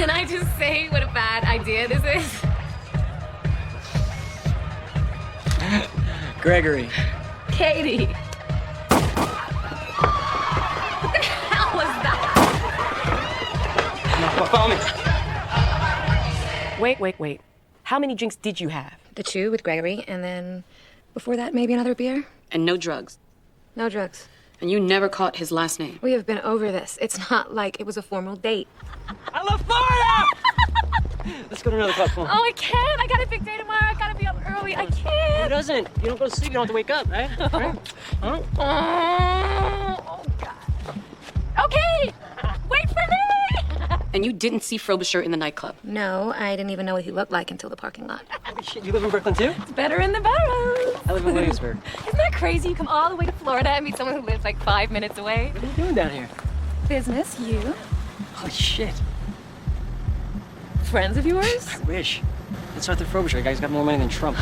Can I just say what a bad idea this is? Gregory. Katie. What the hell was that? Wait. How many drinks did you have? The 2 with Gregory, and then before that, maybe another beer. And no drugs. No drugs. And you never caught his last name. We have been over this. It's not like it was a formal date. I love Florida! Let's go to another club. Come on. Oh, I can't. I got a big day tomorrow. I gotta be up early. I can't. Who doesn't? You don't go to sleep, you don't have to wake up, right? Right? Huh? Oh, God. Okay. Wait for me. And you didn't see Frobisher in the nightclub. No, I didn't even know what he looked like until the parking lot. Holy shit, you live in Brooklyn too? It's better in the boroughs. I live in Williamsburg. Isn't that crazy? You come all the way to Florida and meet someone who lives like 5 minutes away. What are you doing down here? Business, you. Holy shit. Friends of yours? I wish. That's Arthur Frobisher. The guy's got more money than Trump.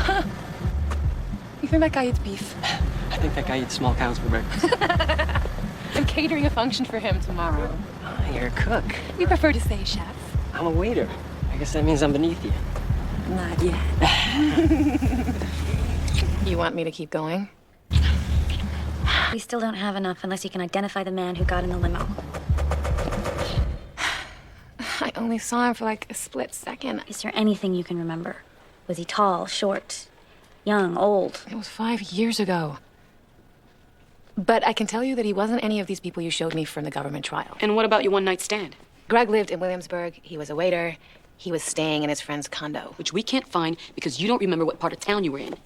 You think that guy eats beef? I think that guy eats small cows for breakfast. I'm catering a function for him tomorrow. Oh, you're a cook. We prefer to say chef. I'm a waiter. I guess that means I'm beneath you. Not yet. You want me to keep going? We still don't have enough unless you can identify the man who got in the limo. I only saw him for like a split second. Is there anything you can remember? Was he tall, short, young, old? It was 5 years ago. But I can tell you that he wasn't any of these people you showed me from the government trial. And what about your one-night stand? Greg lived in Williamsburg. He was a waiter. He was staying in his friend's condo. Which we can't find because you don't remember what part of town you were in.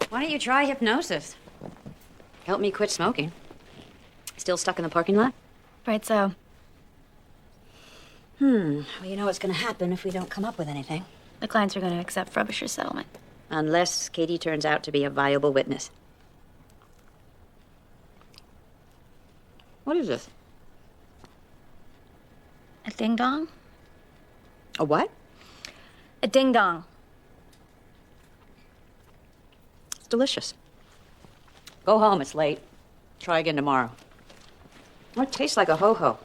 Why don't you try hypnosis? Help me quit smoking. Still stuck in the parking lot? Right, so. Well, you know what's going to happen if we don't come up with anything. The clients are going to accept Frobisher's settlement. Unless Katie turns out to be a viable witness. What is this? A ding-dong? A what? A ding-dong. It's delicious. Go home, it's late. Try again tomorrow. Oh, it tastes like a ho-ho.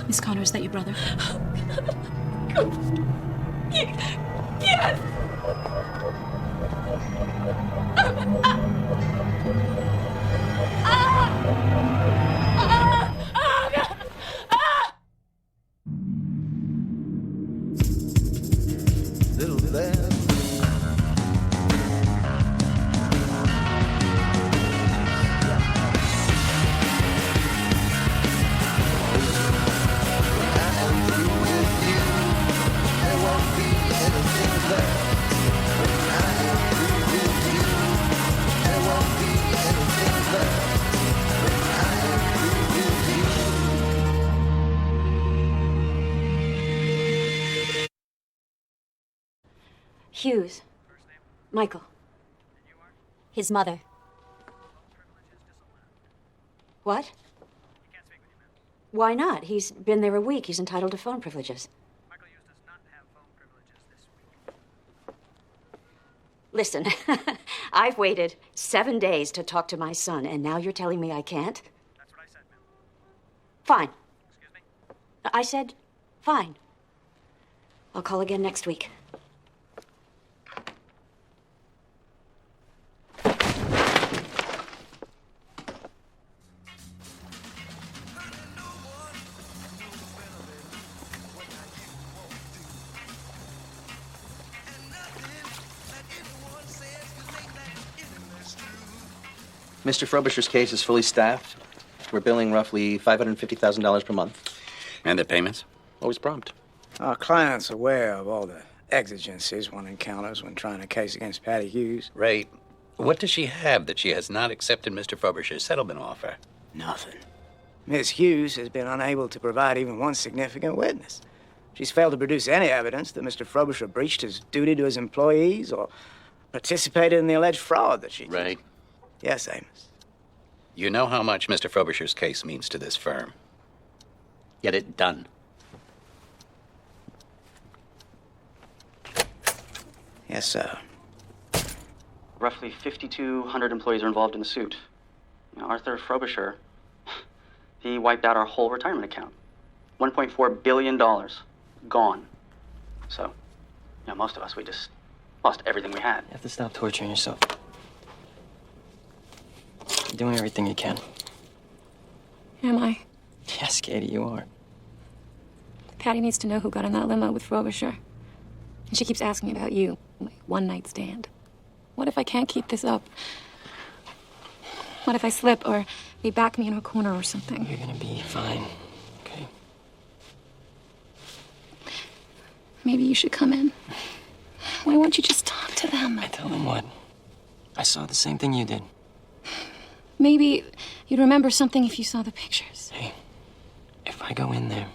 Miss Connor, is that your brother? Yes! Little bad. Hughes. Michael. His mother. What? Why not? He's been there a week. He's entitled to phone privileges. Michael Hughes does not have phone privileges this week. Listen, I've waited 7 days to talk to my son, and now you're telling me I can't? That's what I said, ma'am. Fine. Excuse me? I said, fine. I'll call again next week. Mr. Frobisher's case is fully staffed. We're billing roughly $550,000 per month. And the payments? Always prompt. Our client's aware of all the exigencies one encounters when trying a case against Patty Hughes. Ray, what does she have that she has not accepted Mr. Frobisher's settlement offer? Nothing. Miss Hughes has been unable to provide even one significant witness. She's failed to produce any evidence that Mr. Frobisher breached his duty to his employees or participated in the alleged fraud that she... Ray? Yes, Amos. You know how much Mr. Frobisher's case means to this firm. Get it done. Yes, sir. Roughly 5,200 employees are involved in the suit. Arthur Frobisher, he wiped out our whole retirement account. $1.4 billion gone. So, most of us, we just lost everything we had. You have to stop torturing yourself. You're doing everything you can. Am I? Yes, Katie, you are. Patty needs to know who got in that limo with Frobisher. And she keeps asking about you. My one-night stand. What if I can't keep this up? What if I slip or they back me in a corner or something? You're gonna be fine, okay? Maybe you should come in. Why won't you just talk to them? I tell them what? I saw the same thing you did. Maybe you'd remember something if you saw the pictures. Hey, if I go in there,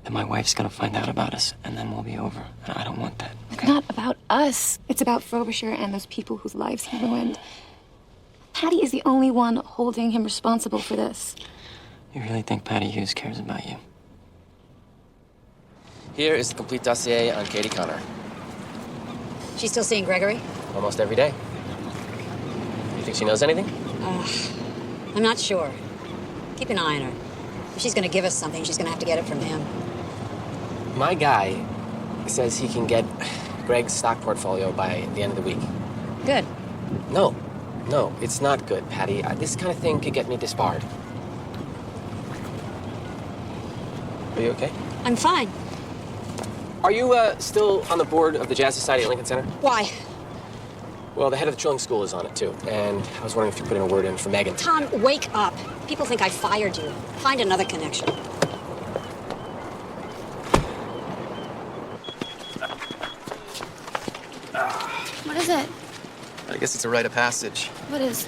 then my wife's gonna find out about us, and then we'll be over. And I don't want that, okay? It's not about us. It's about Frobisher and those people whose lives he ruined. Patty is the only one holding him responsible for this. You really think Patty Hughes cares about you? Here is the complete dossier on Katie Connor. She's still seeing Gregory? Almost every day. You think she knows anything? I'm not sure. Keep an eye on her. If she's gonna give us something, she's gonna have to get it from him. My guy says he can get Greg's stock portfolio by the end of the week. Good. No, it's not good, Patty. This kind of thing could get me disbarred. Are you okay? I'm fine. Are you still on the board of the Jazz Society at Lincoln Center? Why? Well, the head of the Trilling School is on it, too. And I was wondering if you put in a word in for Megan. Tom, wake up. People think I fired you. Find another connection. What is it? I guess it's a rite of passage. What is?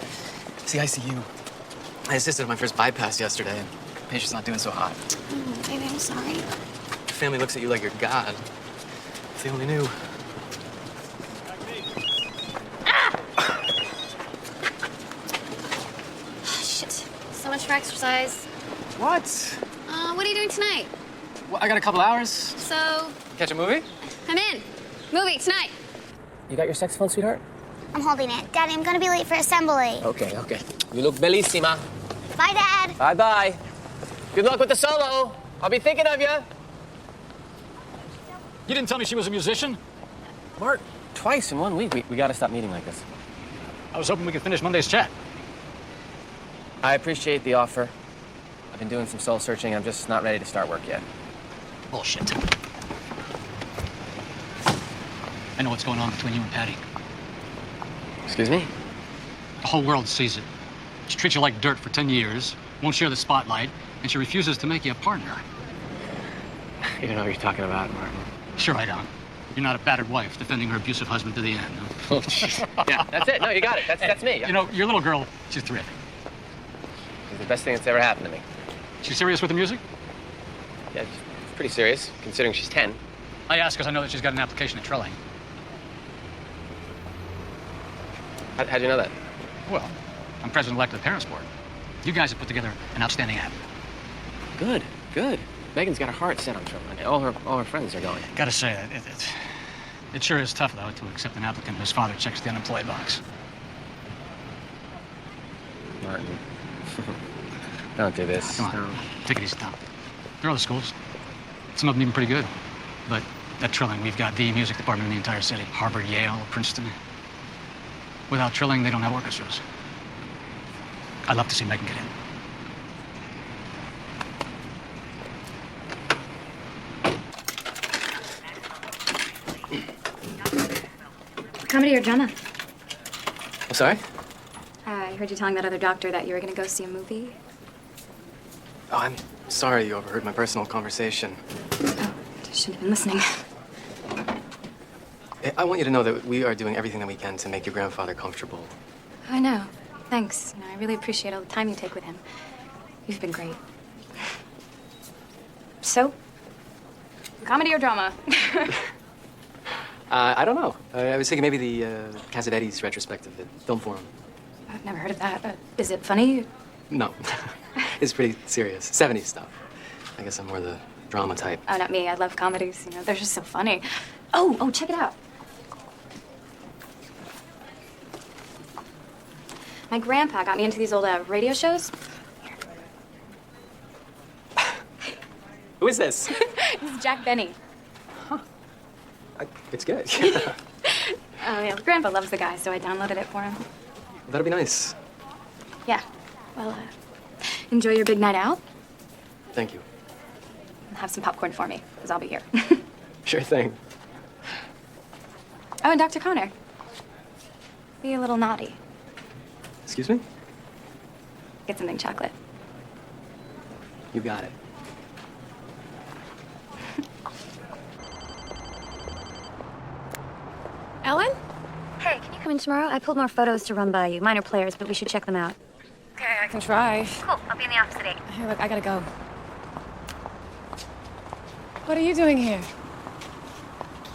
It's the ICU. I assisted on my first bypass yesterday, and the patient's not doing so hot. Oh, baby, I'm sorry. Your family looks at you like you're God. If they only knew. Shit. So much for exercise. What? What are you doing tonight? Well, I got a couple hours. So, Catch a movie? I'm in. Movie tonight. You got your saxophone, sweetheart? I'm holding it. Daddy, I'm gonna be late for assembly. Okay. You look bellissima. Bye, Dad. Bye-bye. Good luck with the solo. I'll be thinking of you. You didn't tell me she was a musician? Mark, twice in 1 week. We gotta stop meeting like this. I was hoping we could finish Monday's chat. I appreciate the offer. I've been doing some soul searching. I'm just not ready to start work yet. Bullshit. I know what's going on between you and Patty. Excuse me? The whole world sees it. She treats you like dirt for 10 years, won't share the spotlight, and she refuses to make you a partner. You don't know what you're talking about, Martin. Sure I don't. You're not a battered wife defending her abusive husband to the end. No? Yeah, that's it. No, you got it. That's me. You know, your little girl, she's terrific. She's the best thing that's ever happened to me. She's serious with the music? Yeah, she's pretty serious, considering she's 10. I ask because I know that she's got an application at Trilling. How'd you know that? Well, I'm president-elect of the Parents Board. You guys have put together an outstanding app. Good. Megan's got her heart set on Trilling. All her friends are going. Gotta say, it sure is tough, though, to accept an applicant whose father checks the unemployed box. Martin. Don't do this. Come on, take it easy, Tom. There are other schools. Some of them even pretty good. But at Trilling, we've got the music department in the entire city. Harvard, Yale, Princeton. Without Trilling, they don't have orchestras. I'd love to see Megan get in. Comedy or drama? I'm sorry? I heard you telling that other doctor that you were gonna go see a movie. Oh, I'm sorry you overheard my personal conversation. Oh, I shouldn't have been listening. I want you to know that we are doing everything that we can to make your grandfather comfortable. I know. Thanks. I really appreciate all the time you take with him. You've been great. So, comedy or drama? I don't know. I was thinking maybe the Casavetes retrospective at Film Forum. I've never heard of that. Is it funny? No. It's pretty serious. 70s stuff. I guess I'm more the drama type. Oh, not me. I love comedies. You know, they're just so funny. Oh, check it out. My grandpa got me into these old radio shows. Who is this? This is Jack Benny. It's good. Oh, yeah. Grandpa loves the guy, so I downloaded it for him. That'll be nice. Yeah. Well, enjoy your big night out. Thank you. And have some popcorn for me, because I'll be here. Sure thing. Oh, and Dr. Connor. Be a little naughty. Excuse me? Get something chocolate. You got it. Ellen? Hey, can you come in tomorrow? I pulled more photos to run by you. Minor players, but we should check them out. Okay, I can try. Cool. I'll be in the office at 8. Hey, look, I gotta go. What are you doing here?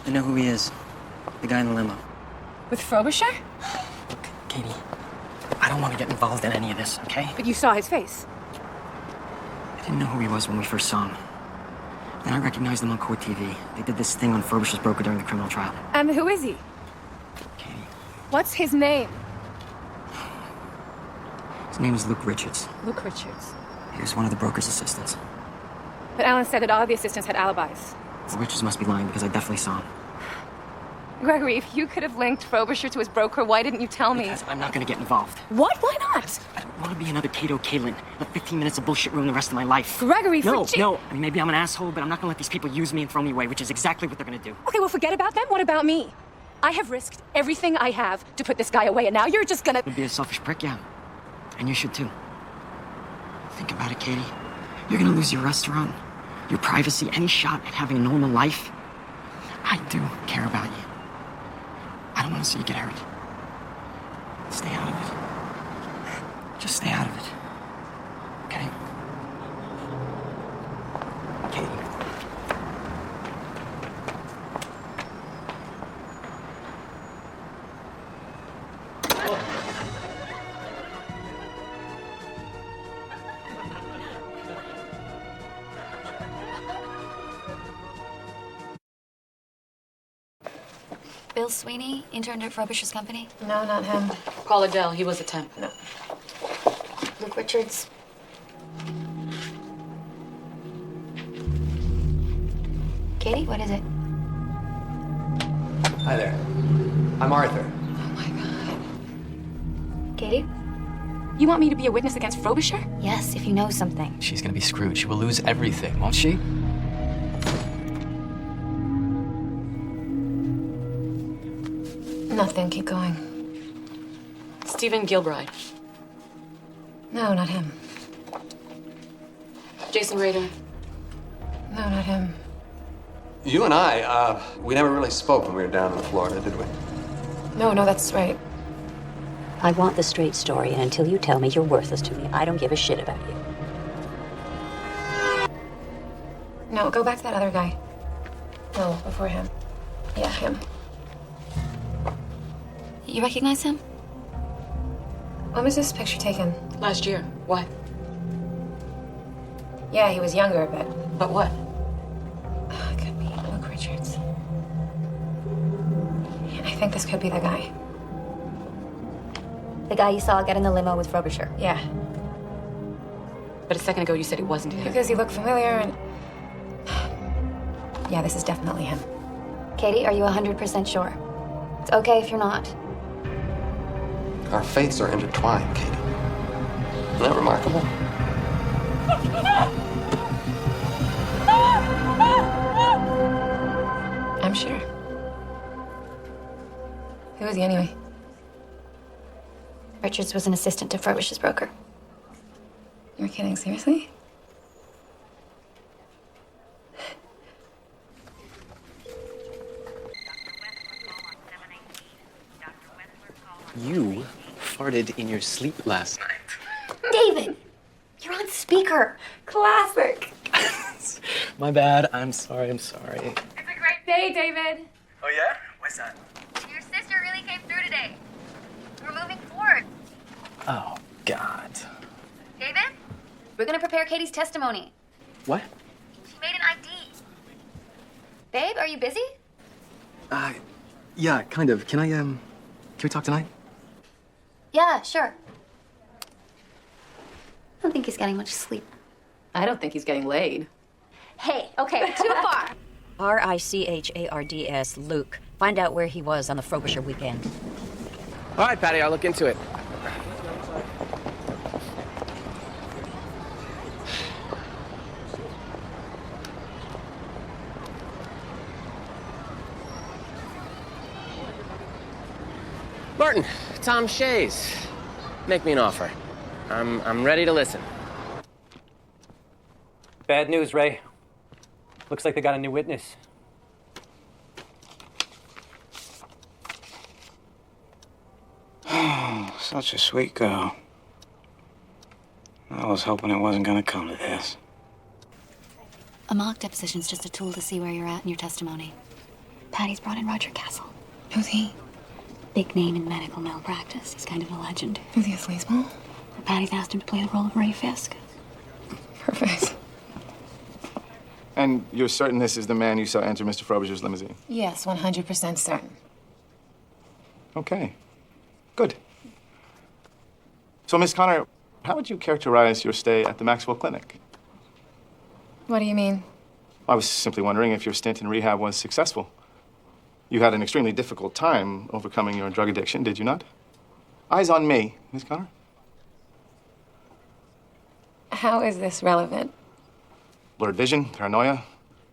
I know who he is. The guy in the limo. With Frobisher? Look, Katie, I don't want to get involved in any of this, okay? But you saw his face. I didn't know who he was when we first saw him. Then I recognized him on Court TV. They did this thing on Frobisher's broker during the criminal trial. And who is he? Katie. What's his name? His name is Luke Richards. Luke Richards. He was one of the broker's assistants. But Alan said that all of the assistants had alibis. So Richards must be lying because I definitely saw him. Gregory, if you could have linked Frobisher to his broker, why didn't you tell me? Because I'm not going to get involved. What? Why not? I don't want to be another Cato Kalin. Let 15 minutes of bullshit ruin the rest of my life. Gregory, No. I mean, maybe I'm an asshole, but I'm not going to let these people use me and throw me away, which is exactly what they're going to do. Okay, well, forget about them. What about me? I have risked everything I have to put this guy away, and now you're just gonna... You'd be a selfish prick, yeah. And you should, too. Think about it, Katie. You're going to lose your restaurant, your privacy, any shot at having a normal life. I do care about you. I don't want to see you get hurt. Stay out of it. Just stay out of it. Okay? Katie. Bill Sweeney, interned at Frobisher's company. No, not him. Call Adele. He was a temp. No. Luke Richards. Katie, what is it? Hi there. I'm Arthur. Oh, my God. Katie? You want me to be a witness against Frobisher? Yes, if you know something. She's gonna be screwed. She will lose everything, won't she? Nothing. Keep going. Stephen Gilbride. No, not him. Jason Rader. No, not him. You and I, we never really spoke when we were down in Florida, did we? No, that's right. I want the straight story, and until you tell me you're worthless to me, I don't give a shit about you. No, go back to that other guy. No, before him. Yeah, him. You recognize him? When was this picture taken? Last year. Why? Yeah, he was younger, but... But what? It could be Luke Richards. I think this could be the guy. The guy you saw get in the limo with Frobisher. Yeah. But a second ago you said it wasn't him. Because he looked familiar and... Yeah, this is definitely him. Katie, are you 100% sure? It's okay if you're not. Our fates are intertwined, Katie. Isn't that remarkable? I'm sure. Who is he anyway? Richards was an assistant to Frobisher's broker. You're kidding, seriously? You farted in your sleep last night. David! You're on speaker. Classic. My bad. I'm sorry. It's a great day, David. Oh, yeah? What's that? Your sister really came through today. We're moving forward. Oh, God. David? We're gonna prepare Katie's testimony. What? She made an ID. Babe, are you busy? Yeah, kind of. Can we talk tonight? Yeah, sure. I don't think he's getting much sleep. I don't think he's getting laid. Hey, okay, too far. Richards, Luke. Find out where he was on the Frobisher weekend. All right, Patty, I'll look into it. Martin, Tom Shays. Make me an offer. I'm ready to listen. Bad news, Ray. Looks like they got a new witness. Oh, such a sweet girl. I was hoping it wasn't gonna come to this. A mock deposition's just a tool to see where you're at in your testimony. Patty's brought in Roger Castle. Who's he? Big name in medical malpractice. He's kind of a legend. Is he a sleazeball? Patty's asked him to play the role of Ray Fisk. Perfect. And you're certain this is the man you saw enter Mr. Frobisher's limousine? Yes, 100% certain. Okay. Good. So, Miss Connor, how would you characterize your stay at the Maxwell Clinic? What do you mean? I was simply wondering if your stint in rehab was successful. You had an extremely difficult time overcoming your drug addiction, did you not? Eyes on me, Miss Connor. How is this relevant? Blurred vision, paranoia,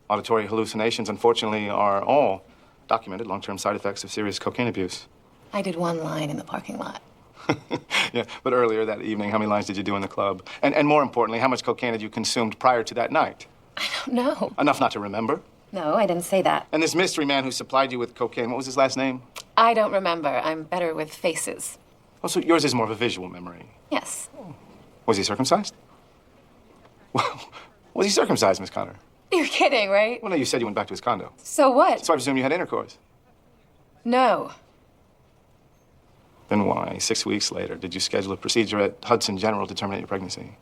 auditory hallucinations, unfortunately, are all documented long-term side effects of serious cocaine abuse. I did one line in the parking lot. Yeah, but earlier that evening, how many lines did you do in the club? And more importantly, how much cocaine had you consumed prior to that night? I don't know. Enough not to remember? No, I didn't say that. And this mystery man who supplied you with cocaine, what was his last name? I don't remember. I'm better with faces. Oh, so yours is more of a visual memory. Yes. Was he circumcised? Well, was he circumcised, Miss Connor? You're kidding, right? Well, no, you said you went back to his condo. So what? So I presume you had intercourse. No. Then why, 6 weeks later, did you schedule a procedure at Hudson General to terminate your pregnancy?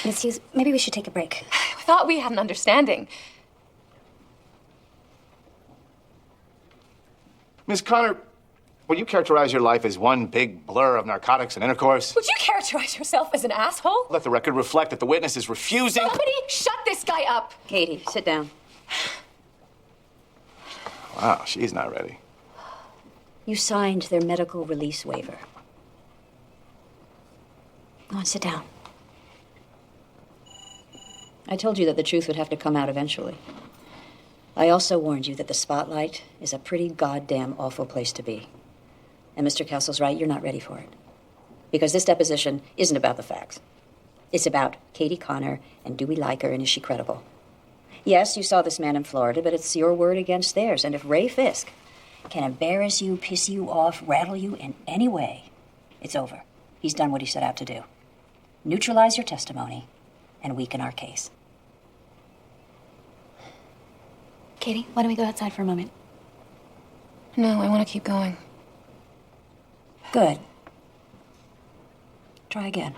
Miss Hughes, maybe we should take a break. I thought we had an understanding. Miss Connor, would you characterize your life as one big blur of narcotics and intercourse? Would you characterize yourself as an asshole? Let the record reflect that the witness is refusing. Somebody shut this guy up! Katie, sit down. Wow, she's not ready. You signed their medical release waiver. Go on, sit down. I told you that the truth would have to come out eventually. I also warned you that the spotlight is a pretty goddamn awful place to be. And Mr. Castle's right, you're not ready for it. Because this deposition isn't about the facts. It's about Katie Connor, and do we like her, and is she credible? Yes, you saw this man in Florida, but it's your word against theirs. And if Ray Fisk can embarrass you, piss you off, rattle you in any way, it's over. He's done what he set out to do. Neutralize your testimony and weaken our case. Katie, why don't we go outside for a moment? No, I want to keep going. Good. Try again.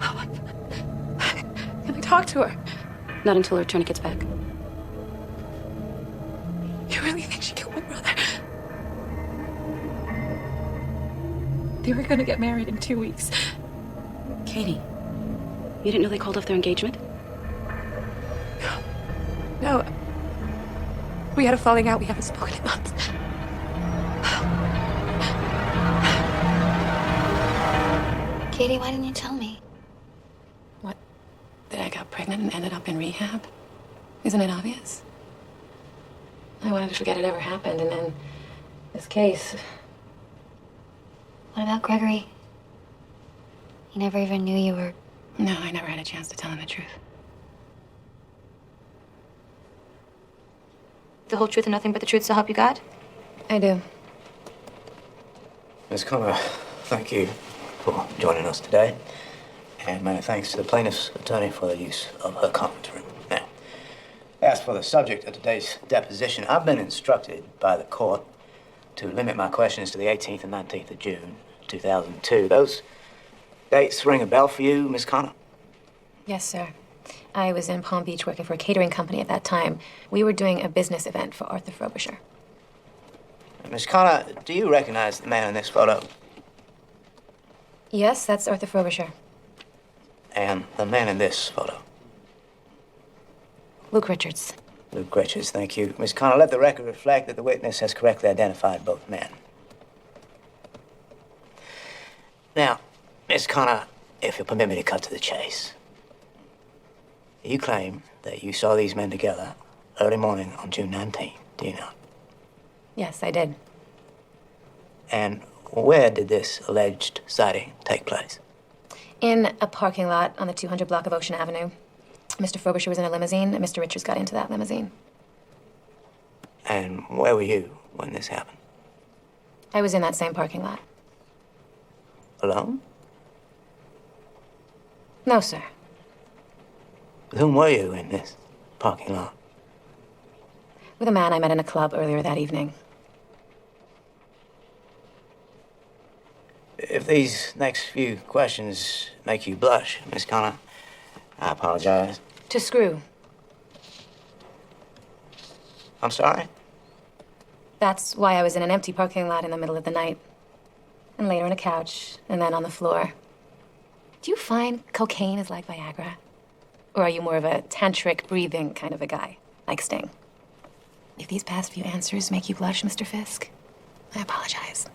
Can I talk to her? Not until her attorney gets back. You really think she killed my brother? They were gonna get married in 2 weeks. Katie, you didn't know they called off their engagement? No. We had a falling out. We haven't spoken in months. Katie, why didn't you tell me? What? That I got pregnant and ended up in rehab? Isn't it obvious? I wanted to forget it ever happened, and then this case. What about Gregory? He never even knew you were... No, I never had a chance to tell him the truth. the whole truth and nothing but the truth, so help you God? I do. Miss Connor, thank you for joining us today. And many thanks to the plaintiff's attorney for the use of her conference room. Now, as for the subject of today's deposition, I've been instructed by the court to limit my questions to the 18th and 19th of June, 2002. Those dates ring a bell for you, Miss Connor? Yes, sir. I was in Palm Beach working for a catering company at that time. We were doing a business event for Arthur Frobisher. Miss Connor, do you recognize the man in this photo? Yes, that's Arthur Frobisher. And the man in this photo? Luke Richards. Luke Richards, thank you. Miss Connor, let the record reflect that the witness has correctly identified both men. Now, Miss Connor, if you'll permit me to cut to the chase. You claim that you saw these men together early morning on June 19th, do you not? Yes, I did. And where did this alleged sighting take place? In a parking lot on the 200 block of Ocean Avenue. Mr. Frobisher was in a limousine, and Mr. Richards got into that limousine. And where were you when this happened? I was in that same parking lot. Alone? No, sir. With whom were you in this parking lot? With a man I met in a club earlier that evening. If these next few questions make you blush, Miss Connor, I apologize. To Screw. I'm sorry? That's why I was in an empty parking lot in the middle of the night. And later on a couch, and then on the floor. Do you find cocaine is like Viagra? Or are you more of a tantric breathing kind of a guy, like Sting? If these past few answers make you blush, Mr. Fisk, I apologize.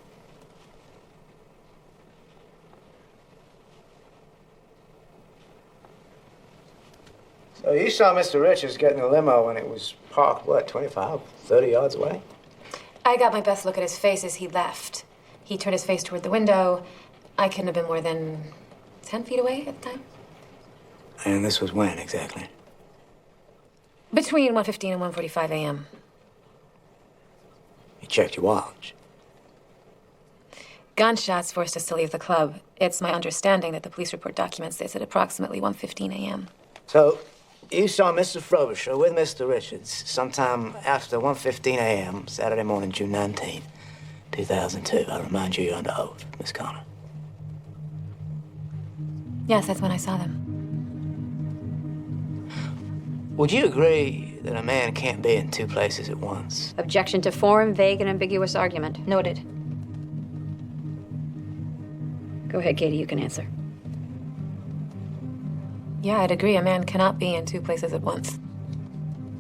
So you saw Mr. Richards get in the limo when it was parked, what, 25, 30 yards away? I got my best look at his face as he left. He turned his face toward the window. I couldn't have been more than 10 feet away at the time. And this was when, exactly? Between 1:15 and 1:45 a.m. You checked your watch. Gunshots forced us to leave the club. It's my understanding that the police report documents this at approximately 1:15 a.m. So, you saw Mr. Frobisher with Mr. Richards sometime after 1:15 a.m. Saturday morning, June 19th, 2002. I remind you, you're under oath, Miss Connor. Yes, that's when I saw them. Would you agree that a man can't be in two places at once? Objection to foreign, vague, and ambiguous argument. Noted. Go ahead, Katie, you can answer. Yeah, I'd agree. A man cannot be in two places at once.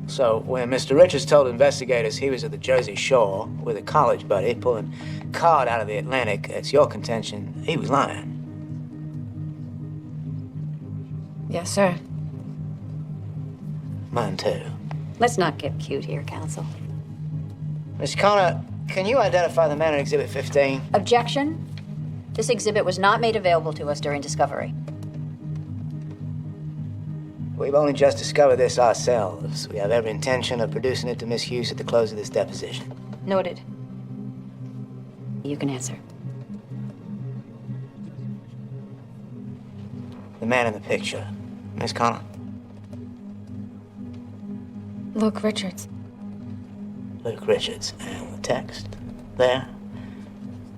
So, when Mr. Richards told investigators he was at the Jersey Shore with a college buddy pulling cod out of the Atlantic, it's your contention he was lying. Yes, sir. Mine too. Let's not get cute here, counsel. Miss Connor, can you identify the man in Exhibit 15? Objection. This exhibit was not made available to us during discovery. We've only just discovered this ourselves. We have every intention of producing it to Miss Hughes at the close of this deposition. Noted. You can answer. The man in the picture, Miss Connor? Luke Richards. Luke Richards. And the text there?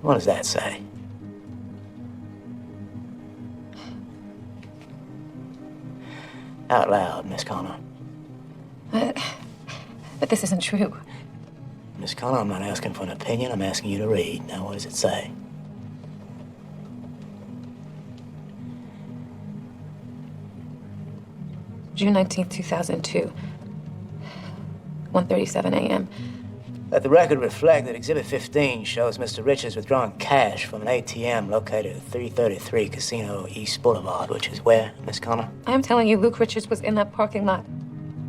What does that say? Out loud, Miss Connor. But this isn't true. Miss Connor, I'm not asking for an opinion. I'm asking you to read. Now, what does it say? June 19th, 2002. 1:37 a.m. Let the record reflect that Exhibit 15 shows Mr. Richards withdrawing cash from an ATM located at 333 Casino East Boulevard, which is where, Miss Connor? I am telling you, Luke Richards was in that parking lot.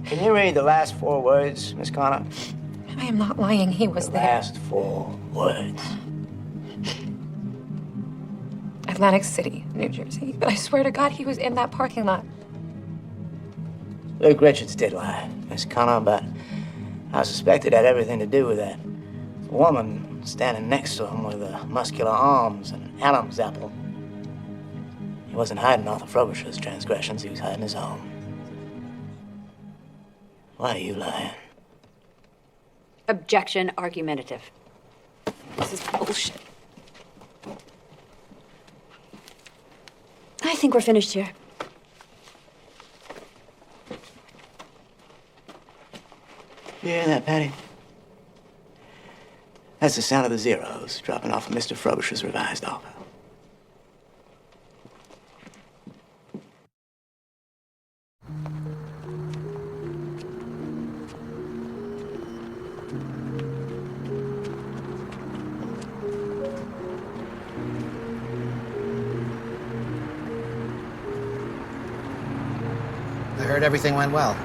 Can you read the last four words, Miss Connor? I am not lying. He was there. Last four words. Atlantic City, New Jersey. But I swear to God, he was in that parking lot. Luke Richards did lie, Miss Connor, but I suspect it had everything to do with that woman standing next to him with muscular arms and an Adam's apple. He wasn't hiding Arthur Frobisher's transgressions, he was hiding his own. Why are you lying? Objection argumentative. This is bullshit. I think we're finished here. You hear that, Patty? That's the sound of the zeros dropping off of Mr. Frobisher's revised offer. I heard everything went well.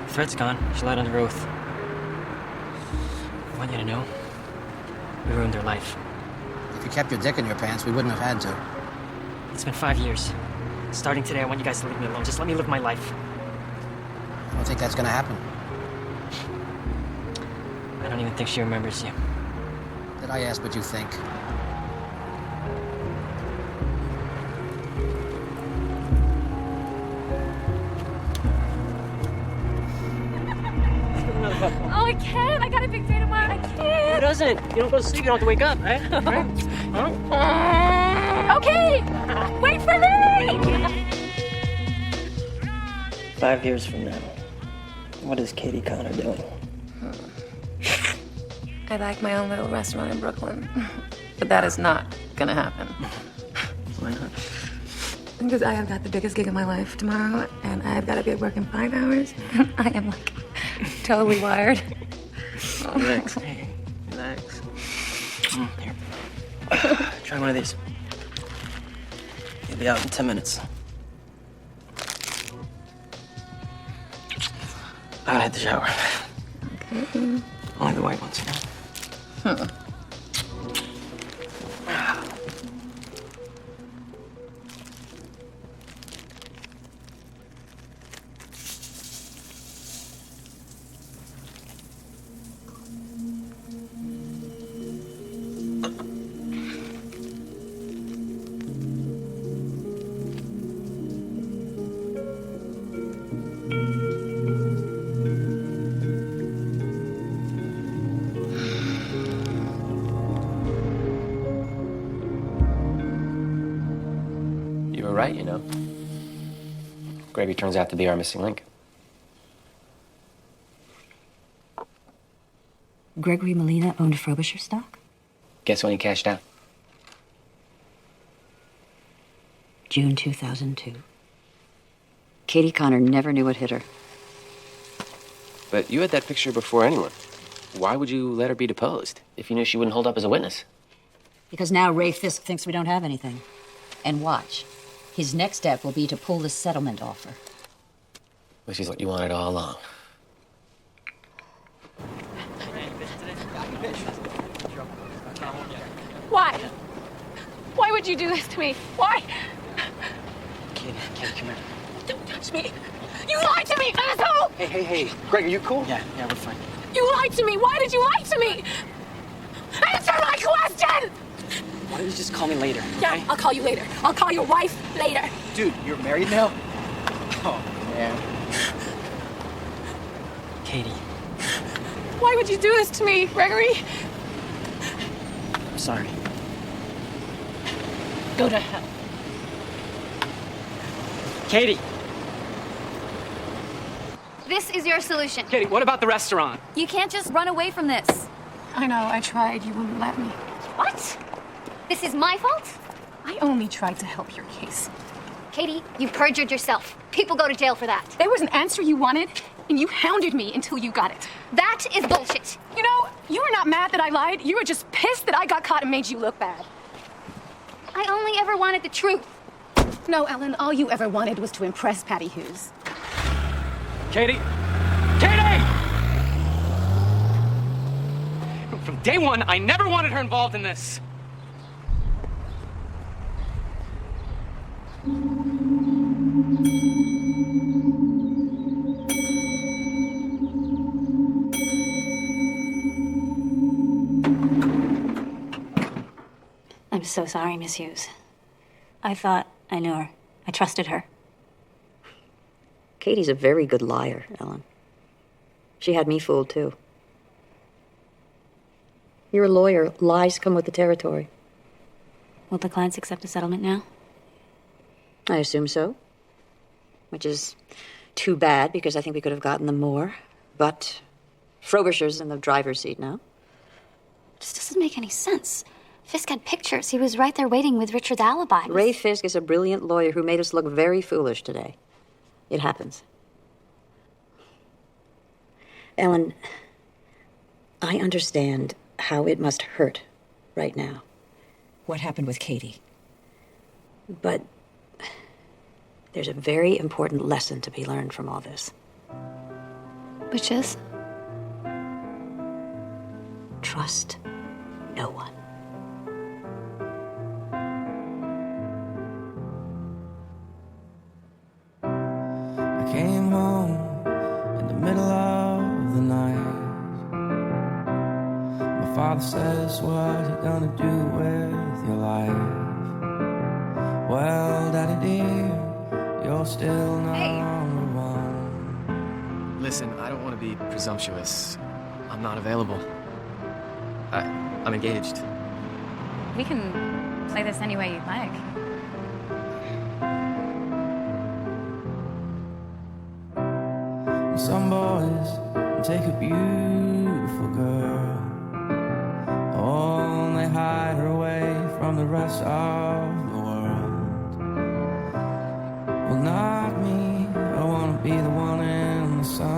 Fred's gone. She lied under oath. I want you to know, we ruined her life. If you kept your dick in your pants, we wouldn't have had to. It's been 5 years. Starting today, I want you guys to leave me alone. Just let me live my life. I don't think that's gonna happen. I don't even think she remembers you. Did I ask what you think? Oh, I can't. I got a big day tomorrow. I can't. Who doesn't? You don't go to sleep, you don't have to wake up, right? Okay. Wait for me. 5 years from now, what is Katie Connor doing? I like my own little restaurant in Brooklyn. But that is not gonna happen. Why not? Because I have got the biggest gig of my life tomorrow, and I've got to be at work in 5 hours. I am like totally wired. Relax. Hey, relax. Here. Try one of these. You'll be out in 10 minutes. I gotta hit the shower. Okay. Only the white ones, you know? You were right, you know. Gregory turns out to be our missing link. Gregory Molina owned Frobisher stock? Guess when he cashed out? June 2002. Katie Connor never knew what hit her. But you had that picture before anyone. Why would you let her be deposed? If you knew she wouldn't hold up as a witness. Because now Ray Fisk thinks we don't have anything. And watch. His next step will be to pull the settlement offer. Which is what you wanted all along. Why? Why would you do this to me? Why? Katie, come here. Don't touch me. You lied to me, asshole! Hey. Greg, are you cool? Yeah, we're fine. You lied to me. Why did you lie to me? Answer my question! Why don't you just call me later? Yeah, okay? I'll call you later. I'll call your wife later. Dude, you're married now? Oh, man. Katie, Why would you do this to me, Gregory? I'm sorry. Go to hell. Katie! This is your solution. Katie, what about the restaurant? You can't just run away from this. I know, I tried. You wouldn't let me. What? This is my fault? I only tried to help your case. Katie, you perjured yourself. People go to jail for that. There was an answer you wanted, and you hounded me until you got it. That is bullshit. You know, you were not mad that I lied. You were just pissed that I got caught and made you look bad. I only ever wanted the truth. No, Ellen, all you ever wanted was to impress Patty Hughes. Katie! Katie! From day one, I never wanted her involved in this. so sorry, Miss Hughes. I thought I knew her. I trusted her. Katie's a very good liar, Ellen. She had me fooled, too. You're a lawyer. Lies come with the territory. Will the clients accept a settlement now? I assume so. Which is too bad, because I think we could have gotten them more. But Frobisher's in the driver's seat now. This doesn't make any sense. Fisk had pictures. He was right there waiting with Richard's alibi. Ray Fisk is a brilliant lawyer who made us look very foolish today. It happens. Ellen, I understand how it must hurt right now. What happened with Katie? But there's a very important lesson to be learned from all this. Which is? Trust no one. I came home in the middle of the night. My father says, what you gonna do with your life? Well, Daddy dear, you're still number one. Listen, I don't want to be presumptuous. I'm not available. I'm engaged. We can play this any way you'd like. Some boys take a beautiful girl, oh, and they hide her away from the rest of the world. Well, not me. I want to be the one in the sun.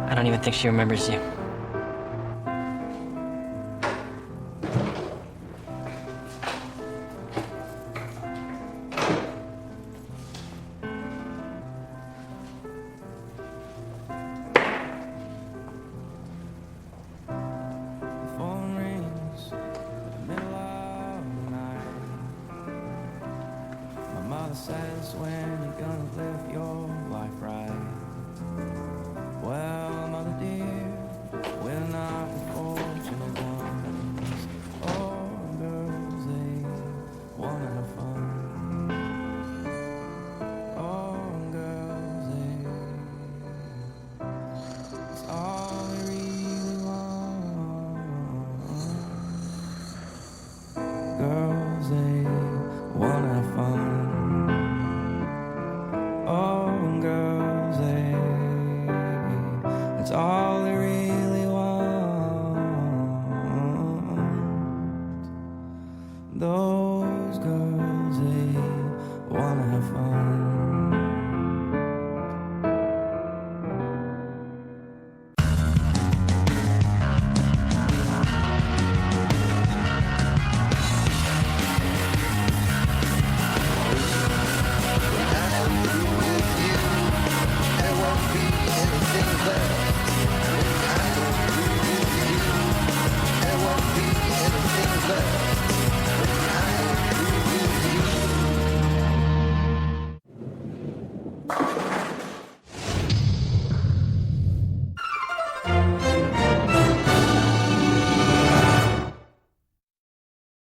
I don't even think she remembers you. Says when you're gonna live your